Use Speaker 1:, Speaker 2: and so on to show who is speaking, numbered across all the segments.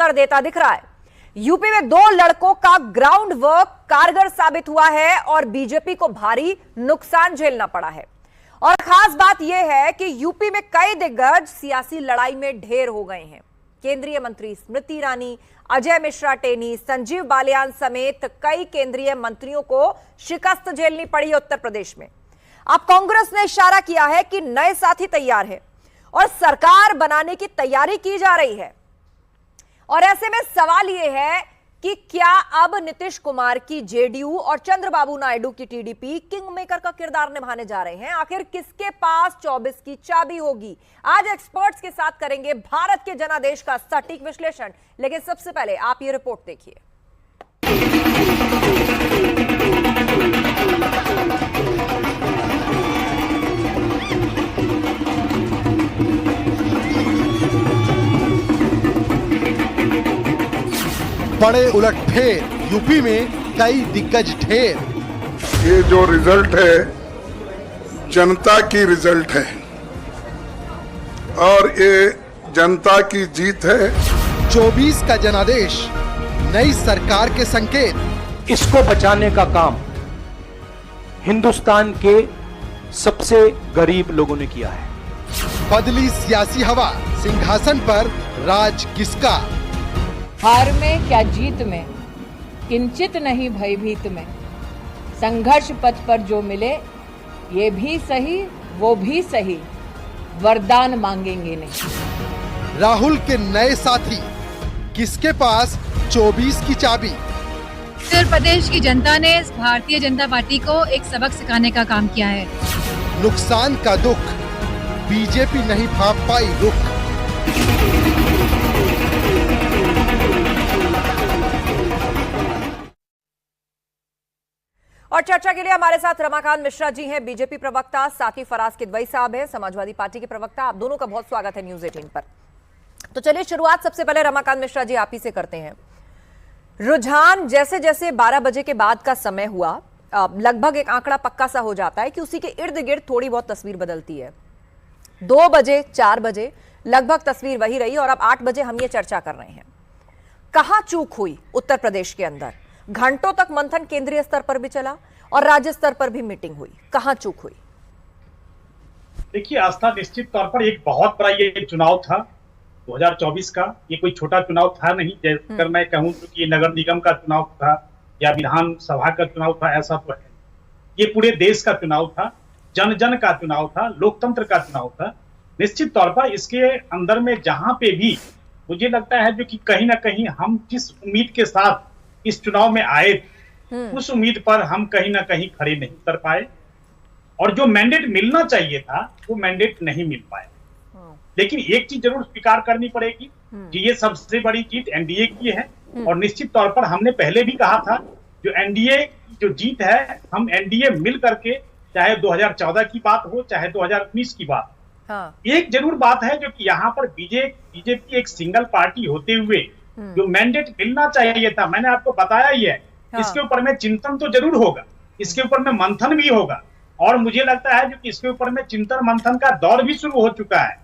Speaker 1: उत्तर देता दिख रहा है। यूपी में 2 लड़कों का ग्राउंड वर्क कारगर साबित हुआ है और बीजेपी को भारी नुकसान झेलना पड़ा है। और खास बात यह है कि यूपी में कई दिग्गज सियासी लड़ाई में ढेर हो गए हैं। केंद्रीय मंत्री स्मृति ईरानी, अजय मिश्रा टेनी, संजीव बालियान समेत कई केंद्रीय मंत्रियों को शिकस्त झेलनी पड़ी है उत्तर प्रदेश में। अब कांग्रेस ने इशारा किया है कि नए साथी तैयार है और सरकार बनाने की तैयारी की जा रही है। और ऐसे में सवाल यह है कि क्या अब नीतीश कुमार की जेडीयू और चंद्रबाबू नायडू की टीडीपी किंग मेकर का किरदार निभाने जा रहे हैं? आखिर किसके पास 24 की चाबी होगी? आज एक्सपर्ट्स के साथ करेंगे भारत के जनादेश का सटीक विश्लेषण। लेकिन सबसे पहले आप ये रिपोर्ट देखिए।
Speaker 2: बड़े उलटफेर, यूपी में कई दिग्गज ढेर।
Speaker 3: ये जो रिजल्ट है जनता की रिजल्ट है और ये जनता की जीत है।
Speaker 2: 24 का जनादेश, नई सरकार के संकेत।
Speaker 4: इसको बचाने का काम हिंदुस्तान के सबसे गरीब लोगों ने किया है।
Speaker 2: बदली सियासी हवा, सिंहासन पर राज किसका?
Speaker 5: हार में क्या जीत में, किंचित नहीं भयभीत में। संघर्ष पथ पर जो मिले, ये भी सही वो भी सही, वरदान मांगेंगे नहीं।
Speaker 2: राहुल के नए साथी, किसके पास 24 की चाबी?
Speaker 6: उत्तर प्रदेश की जनता ने भारतीय जनता पार्टी को एक सबक सिखाने का काम किया है।
Speaker 2: नुकसान का दुख, बीजेपी नहीं भांप पाई रुख।
Speaker 1: और चर्चा के लिए हमारे साथ रमाकांत मिश्रा जी हैं, बीजेपी प्रवक्ता, साथ ही फराज किदवई साहब हैं, समाजवादी पार्टी के प्रवक्ता। आप दोनों का बहुत स्वागत है न्यूज 18 पर। तो चलिए शुरुआत सबसे पहले रमाकांत मिश्रा जी आप ही से करते हैं। रुझान जैसे जैसे 12 बजे के बाद का समय हुआ, लगभग एक आंकड़ा पक्का सा हो जाता है कि उसी के इर्द गिर्द थोड़ी बहुत तस्वीर बदलती है। 2 बजे 4 बजे लगभग तस्वीर वही रही और अब 8 बजे हम ये चर्चा कर रहे हैं। कहां चूक हुई उत्तर प्रदेश के अंदर? घंटों तक मंथन केंद्रीय स्तर पर भी चला और राज्य स्तर पर भी मीटिंग हुई। कहां चूक हुई?
Speaker 7: देखिए आस्था, निश्चित तौर पर एक बहुत बड़ा ये चुनाव था 2024 का। ये कोई छोटा चुनाव था नहीं। अगर मैं कहूं तो कि ये नगर निगम का चुनाव था या विधानसभा का चुनाव था, ऐसा तो है। ये पूरे देश का चुनाव था, जन जन का चुनाव था, लोकतंत्र का चुनाव था। निश्चित तौर पर इसके अंदर में जहां पे भी मुझे लगता है जो कि कहीं ना कहीं हम जिस उम्मीद के साथ इस चुनाव में आए उस उम्मीद पर हम कहीं ना कहीं खड़े नहीं उतर पाए और जो मैंडेट मिलना चाहिए था वो मैंडेट नहीं मिल पाए। लेकिन एक चीज जरूर स्वीकार करनी पड़ेगी कि ये सबसे बड़ी जीत एनडीए की है और निश्चित तौर पर हमने पहले भी कहा था जो एनडीए की जो जीत है, हम एनडीए मिल करके, चाहे 2014 की बात हो चाहे 2019 की बात हो, एक जरूर बात है जो कि यहाँ पर बीजेपी एक सिंगल पार्टी होते हुए जो मैंडेट मिलना चाहिए था, मैंने आपको बताया ही है। इसके ऊपर में चिंतन तो जरूर होगा, इसके ऊपर में मंथन भी होगा और मुझे लगता है जो कि इसके ऊपर में चिंतन मंथन का दौर भी शुरू हो चुका है।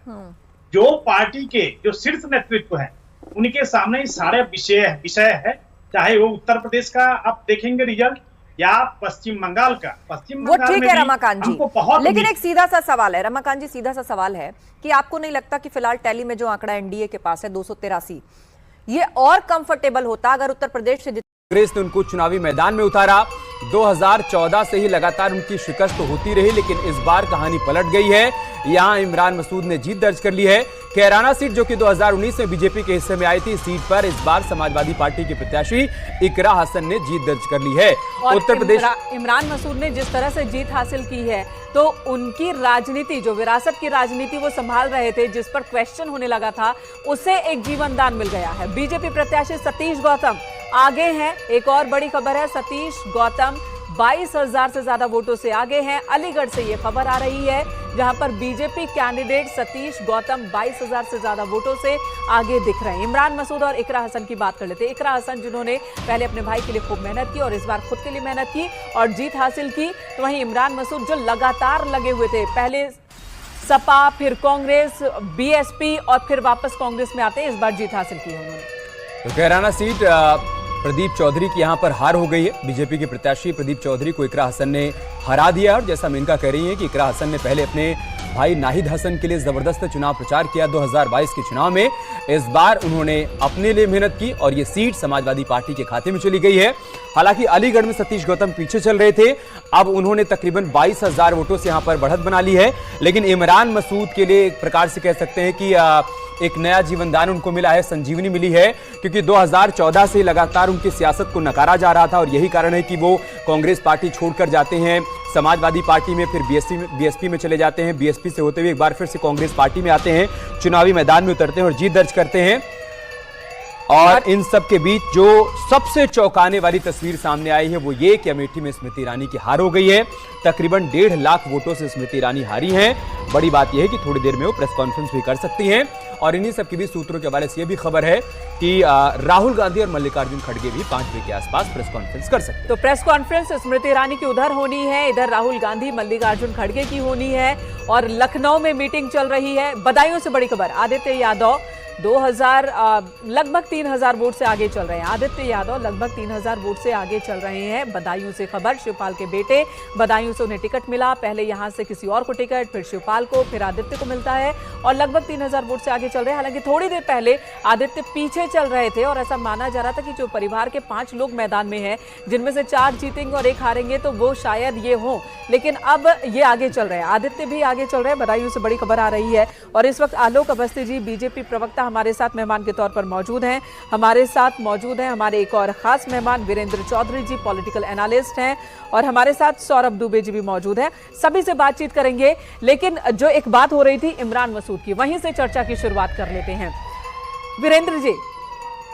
Speaker 7: जो पार्टी के जो शीर्ष नेतृत्व है उनके सामने ही सारे विषय है, चाहे वो उत्तर प्रदेश का आप देखेंगे रिजल्ट या पश्चिम बंगाल का। पश्चिम
Speaker 1: वो
Speaker 7: बंगाल
Speaker 1: ठीक है रमाकांत जी, लेकिन एक सीधा सा सवाल है रमाकांत जी, सीधा सा सवाल है कि आपको नहीं लगता कि फिलहाल टैली में जो आंकड़ा एनडीए के पास है 283, ये और कंफर्टेबल होता अगर उत्तर प्रदेश से
Speaker 8: कांग्रेस ने उनको चुनावी मैदान में उतारा? 2014 से ही लगातार उनकी शिकस्त होती रही, लेकिन इस बार कहानी पलट गई है। यहां इमरान मसूद ने जीत दर्ज कर ली है। कैराना सीट जो कि 2019 में बीजेपी के हिस्से में आई थी, सीट पर इस बार समाजवादी पार्टी की प्रत्याशी इकरा हसन ने जीत दर्ज कर ली है। उत्तर प्रदेश
Speaker 5: इमरान मसूद ने जिस तरह से जीत हासिल की है तो उनकी राजनीति, जो विरासत की राजनीति वो संभाल रहे थे, जिस पर क्वेश्चन होने लगा था, उसे एक जीवन दान मिल गया है। बीजेपी प्रत्याशी सतीश गौतम आगे हैं। एक और बड़ी खबर है, सतीश गौतम 22,000 से ज्यादा वोटों से आगे हैं। अलीगढ़ से ये खबर आ रही है जहां पर बीजेपी कैंडिडेट सतीश गौतम 22,000 से ज्यादा वोटों से आगे दिख रहे हैं। इमरान मसूद और इकरा हसन की बात कर लेते हैं। इकरा हसन जिन्होंने पहले अपने भाई के लिए खूब मेहनत की और इस बार खुद के लिए मेहनत की और जीत हासिल की, तो वहीं इमरान मसूद जो लगातार लगे हुए थे, पहले सपा, फिर कांग्रेस, बीएसपी और फिर वापस कांग्रेस में आते हैं, इस बार जीत हासिल की उन्होंने।
Speaker 8: तो कैराना सीट प्रदीप चौधरी की यहां पर हार हो गई है। बीजेपी के प्रत्याशी प्रदीप चौधरी को इकरा हसन ने हरा दिया। और जैसा मेनका कह रही है कि इकरा हसन ने पहले अपने भाई नाहिद हसन के लिए जबरदस्त चुनाव प्रचार किया 2022 के चुनाव में। इस बार उन्होंने अपने लिए मेहनत की और ये सीट समाजवादी पार्टी के खाते में चली गई है। हालांकि अलीगढ़ में सतीश गौतम पीछे चल रहे थे, अब उन्होंने तकरीबन 22,000 वोटों से यहां पर बढ़त बना ली है। लेकिन इमरान मसूद के लिए एक प्रकार से कह सकते हैं कि एक नया जीवन दान उनको मिला है, संजीवनी मिली है, क्योंकि 2014 से लगातार उनकी सियासत को नकारा जा रहा था और यही कारण है कि वो कांग्रेस पार्टी छोड़कर जाते हैं समाजवादी पार्टी में, फिर बीएसपी में चले जाते हैं, बीएसपी से होते हुए एक बार फिर से कांग्रेस पार्टी में आते हैं, चुनावी मैदान में उतरते हैं और जीत दर्ज करते हैं। और इन सब के बीच जो सबसे चौंकाने वाली तस्वीर सामने आई है वो ये कि अमेठी में स्मृति ईरानी की हार हो गई है। तकरीबन 1.5 लाख वोटों से स्मृति ईरानी हारी हैं। बड़ी बात यह है कि थोड़ी देर में वो प्रेस कॉन्फ्रेंस भी कर सकती हैं। और इन्हीं सब के बीच सूत्रों के हवाले से यह भी खबर है कि राहुल गांधी और मल्लिकार्जुन खड़गे भी 5 बजे के आसपास प्रेस कॉन्फ्रेंस कर सकते हैं।
Speaker 5: तो प्रेस कॉन्फ्रेंस स्मृति ईरानी की उधर होनी है, इधर राहुल गांधी मल्लिकार्जुन खड़गे की होनी है और लखनऊ में मीटिंग चल रही है। बदायूं से बड़ी खबर, आदित्य यादव लगभग 3,000 वोट से आगे चल रहे हैं। आदित्य यादव लगभग 3,000 वोट से आगे चल रहे हैं। बदायूं से खबर, शिवपाल के बेटे, बदायूं से उन्हें टिकट मिला, पहले यहां से किसी और को टिकट, फिर शिवपाल को, फिर आदित्य को मिलता है और लगभग 3,000 वोट से आगे चल रहे हैं। हालांकि थोड़ी देर पहले आदित्य पीछे चल रहे थे और ऐसा माना जा रहा था कि जो परिवार के 5 लोग मैदान में हैं, जिनमें से 4 जीतेंगे और 1 हारेंगे, तो वो शायद ये हो, लेकिन अब ये आगे चल रहे हैं। आदित्य भी आगे चल रहे हैं। बदायूं से बड़ी खबर आ रही है और इस वक्त आलोक अवस्थी जी, बीजेपी प्रवक्ता, हमारे साथ मेहमान के तौर पर मौजूद हैं। हमारे साथ मौजूद हैं हमारे एक और खास मेहमान वीरेंद्र चौधरी जी, पॉलिटिकल एनालिस्ट हैं, और हमारे साथ सौरभ दुबे जी भी मौजूद हैं। सभी से बातचीत करेंगे, लेकिन जो एक बात हो रही थी इमरान मसूद की, वहीं से चर्चा की शुरुआत कर लेते हैं। वीरेंद्र जी,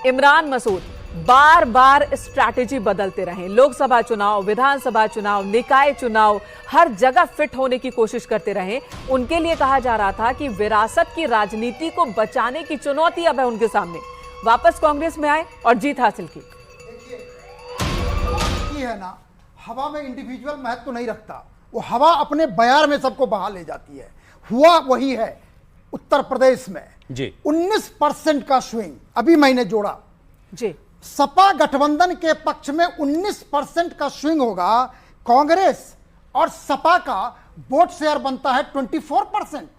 Speaker 5: इमरान मसूद बार बार स्ट्रैटेजी बदलते रहे, लोकसभा चुनाव, विधानसभा चुनाव, निकाय चुनाव, हर जगह फिट होने की कोशिश करते रहे। उनके लिए कहा जा रहा था कि विरासत की राजनीति को बचाने की चुनौती अब है उनके सामने, वापस कांग्रेस में आए और जीत हासिल की।
Speaker 9: है ना, हवा में इंडिविजुअल महत्व नहीं रखता, वो हवा अपने बयार में सबको बहा ले जाती है। हुआ वही है उत्तर प्रदेश में
Speaker 8: जी
Speaker 9: 19% का स्विंग अभी मैंने जोड़ा
Speaker 5: जी।
Speaker 9: सपा गठबंधन के पक्ष में 19% का स्विंग होगा, कांग्रेस और सपा का वोट शेयर बनता है 24%।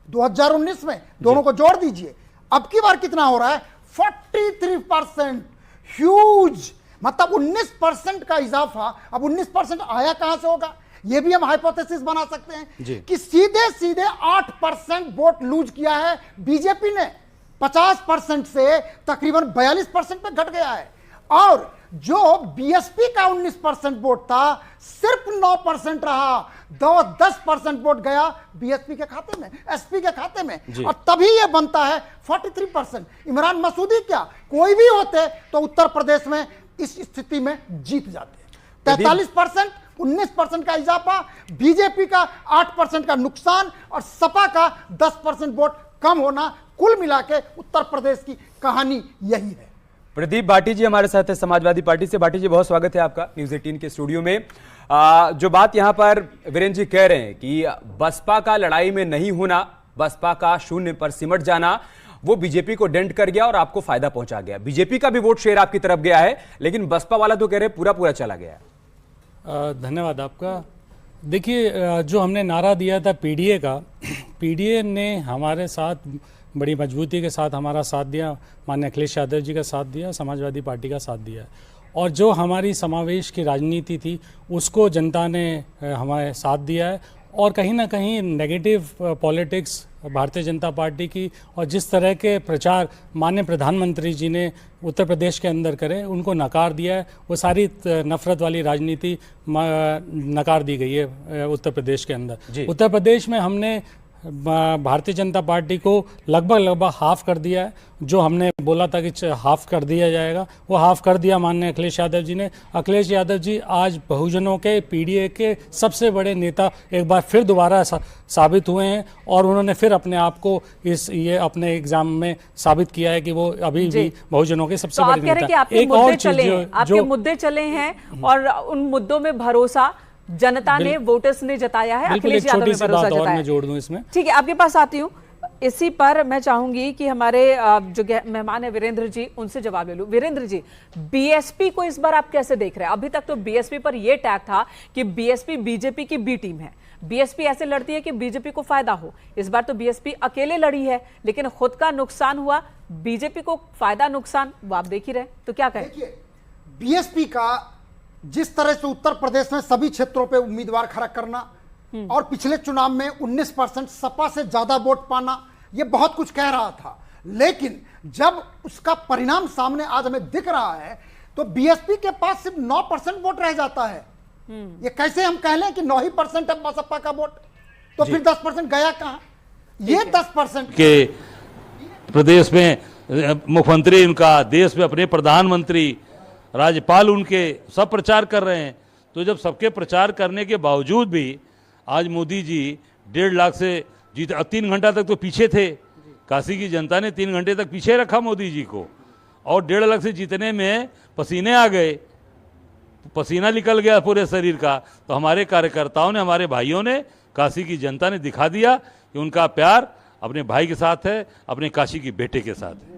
Speaker 9: 2019 में दोनों को जोड़ दीजिए, अब की बार कितना हो रहा है? 43%। ह्यूज, मतलब 19% का इजाफा। अब 19% आया कहां से होगा? यह भी हम हाइपोथेसिस बना सकते हैं कि सीधे सीधे 8% वोट लूज किया है बीजेपी ने, 50% से तकरीबन 42% पे घट गया है। और जो बीएसपी का 19% वोट था, सिर्फ 9% रहा। 10% वोट गया बीएसपी के खाते में, एसपी के खाते में, और तभी यह बनता है 43%। इमरान मसूदी क्या कोई भी होते तो उत्तर प्रदेश में इस स्थिति में जीत जाते। 43%, 19% का इजाफा, बीजेपी का 8% का नुकसान और सपा का 10% वोट कम होना, कुल मिला के उत्तर प्रदेश की कहानी यही है।
Speaker 8: प्रदीप भाटी जी हमारे साथ है समाजवादी पार्टी से। भाटी जी, बहुत स्वागत है आपका न्यूज़ 18 के स्टूडियो में। जो बात यहां पर वीरेंद्र जी कह रहे हैं कि बसपा का लड़ाई में नहीं होना, बसपा का शून्य पर सिमट जाना, वो बीजेपी को डेंट कर गया और आपको फायदा पहुंचा गया। बीजेपी का भी वोट शेयर आपकी तरफ गया है, लेकिन बसपा वाला तो कह रहे पूरा पूरा चला गया है।
Speaker 10: धन्यवाद आपका। देखिए, जो हमने नारा दिया था पीडीए का, पीडीए ने हमारे साथ बड़ी मजबूती के साथ हमारा साथ दिया, माननीय अखिलेश यादव जी का साथ दिया, समाजवादी पार्टी का साथ दिया, और जो हमारी समावेश की राजनीति थी उसको जनता ने हमारे साथ दिया है। और कहीं ना कहीं negative politics Bharatiya Janata party की और जिस तरह के प्रचार माननीय प्रधानमंत्री जी ने उत्तर प्रदेश के अंदर करे, उनको नकार दिया है। वो सारी नफरत वाली राजनीति नकार दी गई है उत्तर प्रदेश के अंदर। उत्तर प्रदेश में हमने भारतीय जनता पार्टी को लगभग हाफ कर दिया है। जो हमने बोला था कि हाफ कर दिया जाएगा, वो हाफ कर दिया माननीय अखिलेश यादव जी ने। अखिलेश यादव जी आज बहुजनों के, पीडीए के सबसे बड़े नेता एक बार फिर दोबारा साबित हुए हैं और उन्होंने फिर अपने आप को ये अपने एग्जाम में साबित किया है कि वो अभी भी बहुजनों के सबसे बड़े नेता।
Speaker 5: एक और चीज, आपके मुद्दे चले हैं और उन मुद्दों में भरोसा जनता ने, वोटर्स ने जताया है, अखिलेश यादव ने भरोसा जताया है।
Speaker 10: जोड़ दूं इसमें,
Speaker 5: ठीक है, आपके पास आती हूँ। इसी पर मैं चाहूंगी कि हमारे जो मेहमान है वीरेंद्र जी, उनसे जवाब ले लूं। वीरेंद्र जी, बीएसपी को इस बार आप कैसे देख रहे हैं? अभी तक तो बीएसपी पर यह टैग था कि बीएसपी बीजेपी की बी टीम है, बीएसपी ऐसे लड़ती है कि बीजेपी को फायदा हो। इस बार तो बीएसपी अकेले लड़ी है, लेकिन खुद का नुकसान हुआ, बीजेपी को फायदा नुकसान वो आप देख ही रहे, तो क्या कहें?
Speaker 9: देखिए, बीएसपी का जिस तरह से उत्तर प्रदेश में सभी क्षेत्रों पे उम्मीदवार खड़ा करना और पिछले चुनाव में 19% सपा से ज्यादा वोट पाना, ये बहुत कुछ कह रहा था। लेकिन जब उसका परिणाम सामने आज हमें दिख रहा है तो बीएसपी के पास सिर्फ 9% वोट रह जाता है। ये कैसे हम कह लें कि 9 ही % है सपा का वोट, तो फिर 10% गया कहां? ये 10%
Speaker 11: के प्रदेश में मुख्यमंत्री उनका, देश में अपने प्रधानमंत्री, राज्यपाल उनके सब प्रचार कर रहे हैं। तो जब सबके प्रचार करने के बावजूद भी आज मोदी जी 1.5 लाख से जीत, 3 घंटा तक तो पीछे थे, काशी की जनता ने 3 घंटे तक पीछे रखा मोदी जी को, और 1.5 लाख से जीतने में पसीने आ गए, पसीना निकल गया पूरे शरीर का। तो हमारे कार्यकर्ताओं ने, हमारे भाइयों ने, काशी की जनता ने दिखा दिया कि उनका प्यार अपने भाई के साथ है, अपने काशी की बेटे के साथ है।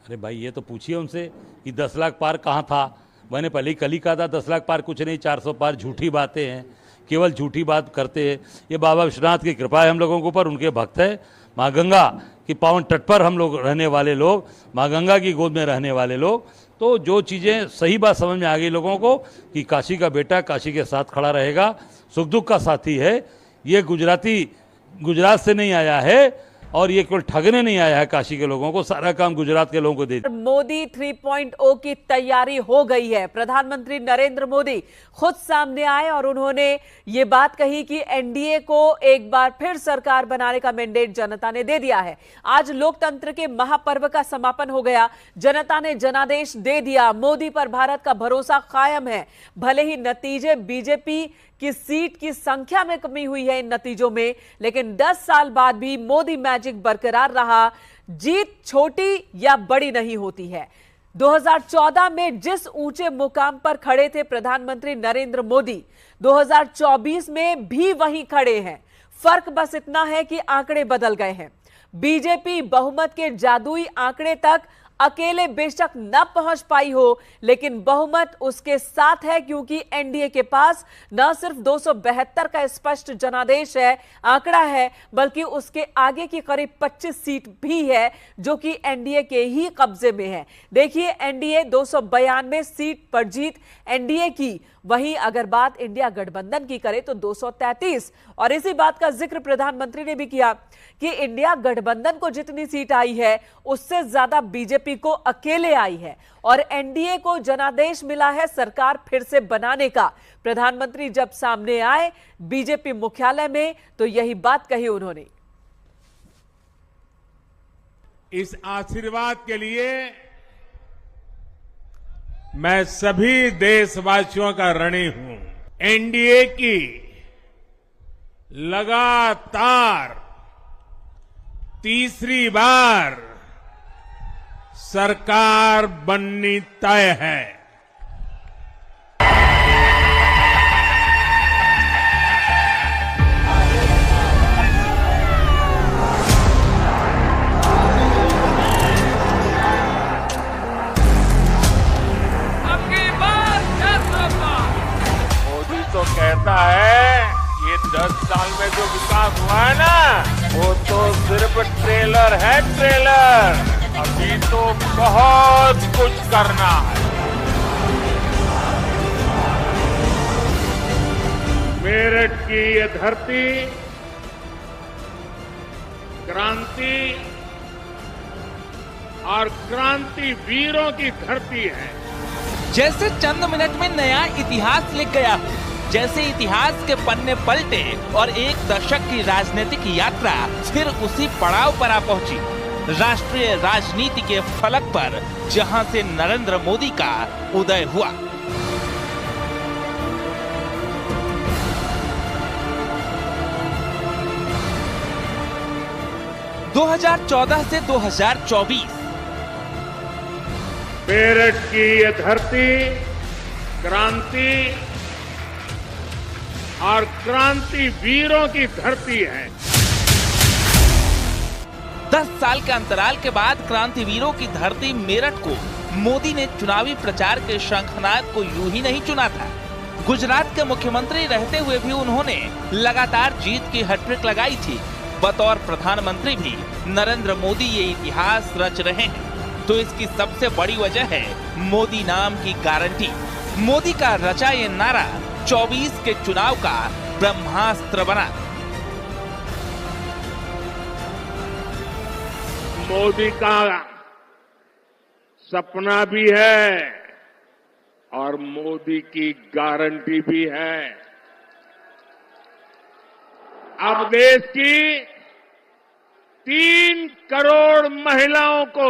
Speaker 11: अरे भाई, ये तो पूछिए उनसे कि 10 लाख पार कहाँ था। मैंने पहले ही कल ही कहा था 10 लाख पार कुछ नहीं, 400 पार झूठी बातें हैं, केवल झूठी बात करते हैं। ये बाबा विश्वनाथ की कृपा है हम लोगों के ऊपर, उनके भक्त है। माँ गंगा की पावन तट पर हम लोग रहने वाले लोग, माँ गंगा की गोद में रहने वाले लोग, तो जो चीज़ें सही बात समझ में आ गई लोगों को कि काशी का बेटा काशी के साथ खड़ा रहेगा, सुख दुख का साथी है। ये गुजराती गुजरात से नहीं आया है और ये केवल ठगने नहीं आया है काशी के लोगों को, सारा काम गुजरात के लोगों को दे।
Speaker 5: मोदी 3.0 की तैयारी हो गई है। प्रधानमंत्री नरेंद्र मोदी खुद सामने आए और उन्होंने ये बात कही कि एनडीए को एक बार फिर सरकार बनाने का मैंडेट जनता ने दे दिया है। आज लोकतंत्र के महापर्व का समापन हो गया, जनता ने जनादेश दे दिया। मोदी पर भारत का भरोसा कायम है। भले ही नतीजे बीजेपी की सीट की संख्या में कमी हुई है इन नतीजों में, लेकिन 10 साल बाद भी मोदी मैजिक बरकरार रहा। जीत छोटी या बड़ी नहीं होती है। 2014 में जिस ऊंचे मुकाम पर खड़े थे प्रधानमंत्री नरेंद्र मोदी, 2024 में भी वहीं खड़े हैं। फर्क बस इतना है कि आंकड़े बदल गए हैं। बीजेपी बहुमत के जादुई आंकड़े तक अकेले बेशक न पहुंच पाई हो, लेकिन बहुमत उसके साथ है, क्योंकि एनडीए के पास न सिर्फ 272 का स्पष्ट जनादेश है, आंकड़ा है, बल्कि उसके आगे की करीब 25 सीट भी है जो कि एनडीए के ही कब्जे में है। देखिए, एनडीए 292 सीट पर जीत एनडीए की, वहीं अगर बात इंडिया गठबंधन की करें तो 233। और इसी बात का जिक्र प्रधानमंत्री ने भी किया कि इंडिया गठबंधन को जितनी सीट आई है उससे ज्यादा बीजेपी को अकेले आई है और एनडीए को जनादेश मिला है सरकार फिर से बनाने का। प्रधानमंत्री जब सामने आए बीजेपी मुख्यालय में तो यही बात कही उन्होंने।
Speaker 12: इस आशीर्वाद के लिए मैं सभी देशवासियों का ऋणी हूं। एनडीए की लगातार तीसरी बार सरकार बननी तय है।
Speaker 13: मोदी तो कहता है ये 10 साल में जो विकास हुआ है ना, वो तो सिर्फ ट्रेलर है, ट्रेलर। अभी तो बहुत कुछ करना है।
Speaker 12: मेरठ की ये धरती क्रांति और क्रांति वीरों की धरती है।
Speaker 14: जैसे चंद मिनट में नया इतिहास लिख गया, जैसे इतिहास के पन्ने पलटे और एक दशक की राजनीतिक यात्रा फिर उसी पड़ाव पर आ पहुंची। राष्ट्रीय राजनीति के फलक पर जहां से नरेंद्र मोदी का उदय हुआ। (2014 से 2024)
Speaker 12: मेरठ की ये धरती क्रांति और क्रांति वीरों की धरती है।
Speaker 14: 10 साल के अंतराल के बाद क्रांतिवीरों की धरती मेरठ को मोदी ने चुनावी प्रचार के शंखनाद को यूं ही नहीं चुना था। गुजरात के मुख्यमंत्री रहते हुए भी उन्होंने लगातार जीत की हैट्रिक लगाई थी। बतौर प्रधानमंत्री भी नरेंद्र मोदी ये इतिहास रच रहे हैं। तो इसकी सबसे बड़ी वजह है मोदी नाम की गारंटी। मोदी का रचा ये नारा 24 के चुनाव का ब्रह्मास्त्र बना।
Speaker 12: मोदी का सपना भी है और मोदी की गारंटी भी है। अब देश की 3 करोड़ महिलाओं को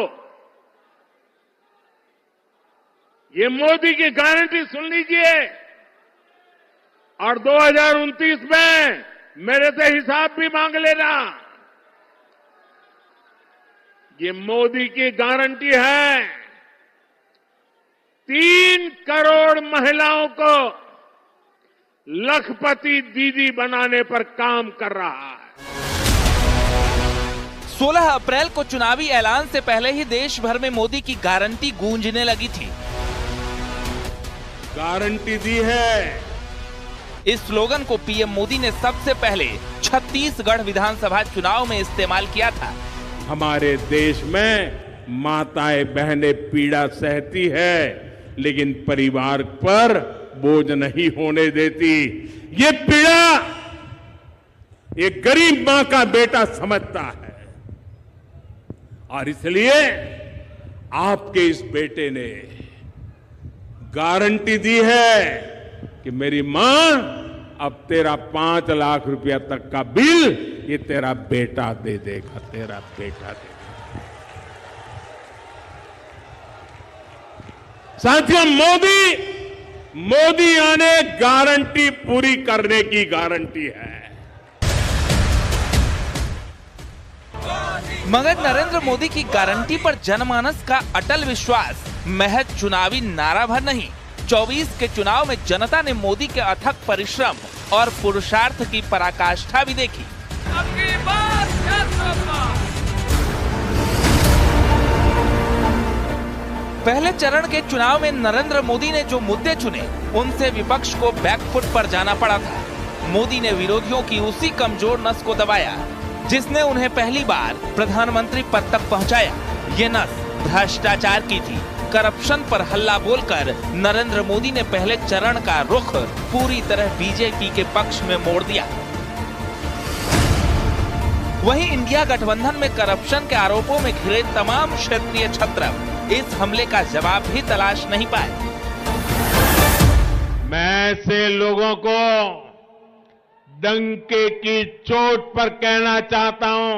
Speaker 12: ये मोदी की गारंटी सुन लीजिए और 2029 में मेरे से हिसाब भी मांग लेना। ये मोदी की गारंटी है। 3 करोड़ महिलाओं को लखपति दीदी बनाने पर काम कर रहा है।
Speaker 14: 16 अप्रैल को चुनावी ऐलान से पहले ही देश भर में मोदी की गारंटी गूंजने लगी थी।
Speaker 12: गारंटी दी है।
Speaker 14: इस स्लोगन को पीएम मोदी ने सबसे पहले छत्तीसगढ़ विधानसभा चुनाव में इस्तेमाल किया था।
Speaker 12: हमारे देश में माताएं बहनें पीड़ा सहती है लेकिन परिवार पर बोझ नहीं होने देती। ये पीड़ा ये गरीब मां का बेटा समझता है और इसलिए आपके इस बेटे ने गारंटी दी है कि मेरी मां अब तेरा 5 लाख रुपया तक का बिल ये तेरा बेटा दे देगा, तेरा बेटा दे देगा। साथियों, मोदी आने गारंटी पूरी करने की गारंटी है।
Speaker 14: मगर नरेंद्र मोदी की गारंटी पर जनमानस का अटल विश्वास महज चुनावी नारा भर नहीं, 24 के चुनाव में जनता ने मोदी के अथक परिश्रम और पुरुषार्थ की पराकाष्ठा भी देखी। पहले चरण के चुनाव में नरेंद्र मोदी ने जो मुद्दे चुने उनसे विपक्ष को बैकफुट पर जाना पड़ा था। मोदी ने विरोधियों की उसी कमजोर नस को दबाया जिसने उन्हें पहली बार प्रधानमंत्री पद तक पहुंचाया। ये नस भ्रष्टाचार की थी। करप्शन पर हल्ला बोलकर नरेंद्र मोदी ने पहले चरण का रुख पूरी तरह बीजेपी के पक्ष में मोड़ दिया। वहीं इंडिया गठबंधन में करप्शन के आरोपों में घिरे तमाम क्षेत्रीय छत्र इस हमले का जवाब भी तलाश नहीं पाए।
Speaker 12: मैं ऐसे लोगों को डंके की चोट पर कहना चाहता हूं,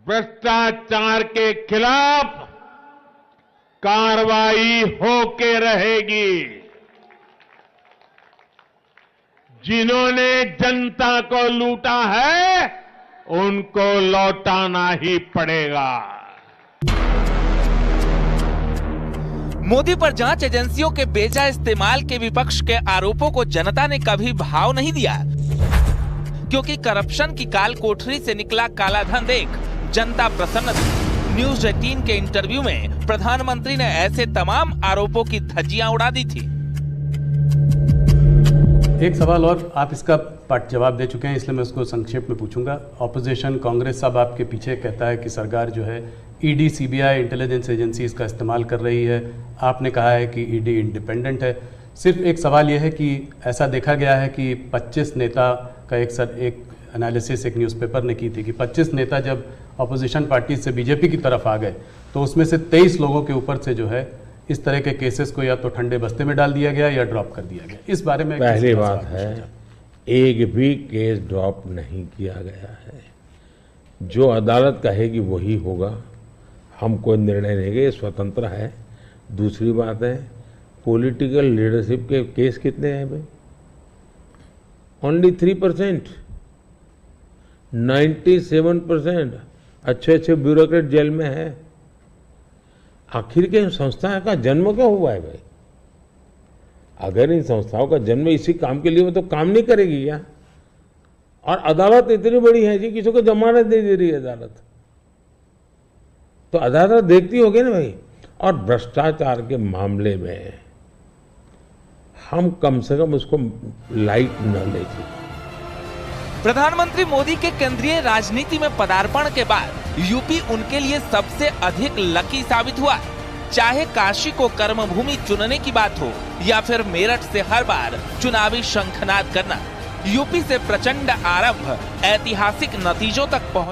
Speaker 12: भ्रष्टाचार के खिलाफ कार्रवाई होके रहेगी। जिन्होंने जनता को लूटा है उनको लौटाना ही पड़ेगा।
Speaker 14: मोदी पर जांच एजेंसियों के बेजा इस्तेमाल के विपक्ष के आरोपों को जनता ने कभी भाव नहीं दिया, क्योंकि करप्शन की काल कोठरी से निकला काला धन देख जनता प्रसन्न थी। न्यूज 18 के इंटरव्यू में प्रधानमंत्री ने ऐसे तमाम आरोपों की धज्जियां उड़ा दी थी।
Speaker 10: एक सवाल और, आप इसका पट जवाब दे चुके हैं इसलिए मैं उसको संक्षेप में पूछूंगा। ऑपोजिशन कांग्रेस सब आपके पीछे कहता है कि सरकार जो है ईडी, सीबीआई, इंटेलिजेंस एजेंसी इसका इस्तेमाल कर रही है। आपने कहा है कि ईडी इंडिपेंडेंट है। सिर्फ एक सवाल यह है कि ऐसा देखा गया है कि 25 नेता का एक एनालिसिस एक न्यूज़पेपर ने की थी कि 25 नेता जब अपोजिशन पार्टी से बीजेपी की तरफ आ गए तो उसमें से 23 लोगों के ऊपर से जो है इस तरह के केसेस को या तो ठंडे बस्ते में डाल दिया गया या ड्रॉप कर दिया गया। इस बारे में
Speaker 12: पहली बात है, एक भी केस ड्रॉप नहीं किया गया है। जो अदालत कहेगी वही होगा, हम कोई निर्णय नहीं लेंगे, स्वतंत्र है। दूसरी बात है, पॉलिटिकल लीडरशिप के केस कितने हैं भाई? ओनली 3%। 97% अच्छे अच्छे ब्यूरोक्रेट जेल में है। आखिर के संस्था का जन्म क्या हुआ है भाई?
Speaker 15: अगर इन संस्थाओं का जन्म इसी काम के लिए हो तो काम नहीं करेगी क्या? और अदालत इतनी बड़ी है जी, किसी को जमानत नहीं दे रही है अदालत, तो अदालत देखती होगी ना भाई। और भ्रष्टाचार के मामले में हम कम से कम उसको लाइट न लीजिए।
Speaker 14: प्रधानमंत्री मोदी के केंद्रीय राजनीति में पदार्पण के बाद यूपी उनके लिए सबसे अधिक लकी साबित हुआ। चाहे काशी को कर्मभूमि चुनने की बात हो या फिर मेरठ से हर बार चुनावी शंखनाद करना, यूपी से प्रचंड आरंभ ऐतिहासिक नतीजों तक पहुंच